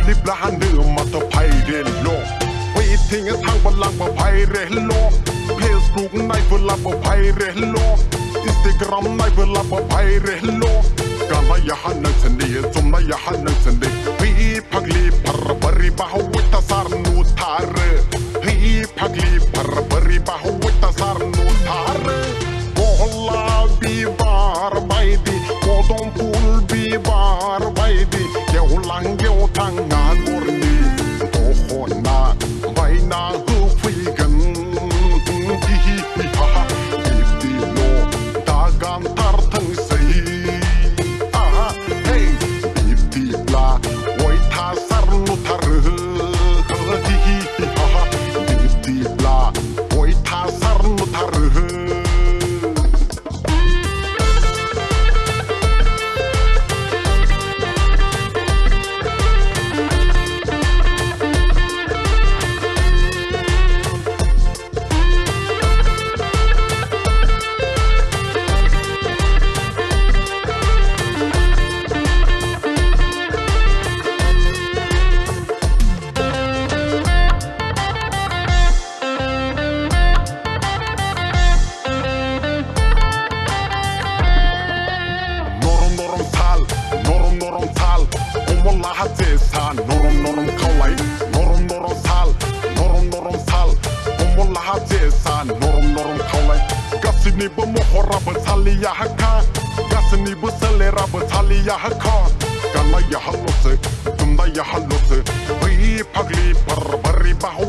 ลิบล้านเดือมาตะไพเรนโลไปทิ้งทางบัลลังก์มาไพเรนโลเพจบุ๊กในเวลามาไพเรนโลอินสตาแกรมในเวลามาไพเรนโลการนายหันนังสันดีจมนายหันนังสันดีฮีพักลีพระบริบาหวิตาสารนูทาร์ฮีพักลีพระบริบาหวิตาสารนูทาร์โกลาบีบาร์ไบดีโกดงพูลบีบาร์ไบดีเกี่ยวหลังเกี่ยวทางงานบริดีโตโหนาใบหน้าหูฟีกันฮีฮีฮ่าฮ่าดีดีโลตาการตาร์ทั้งสีnorom kalay norom sal omola hajesan norom kalay gasini bo mohora bo saliya hakka gasini bo selera bo saliya hakka kana ya halose tunda ya halose hi pagli par bari bahu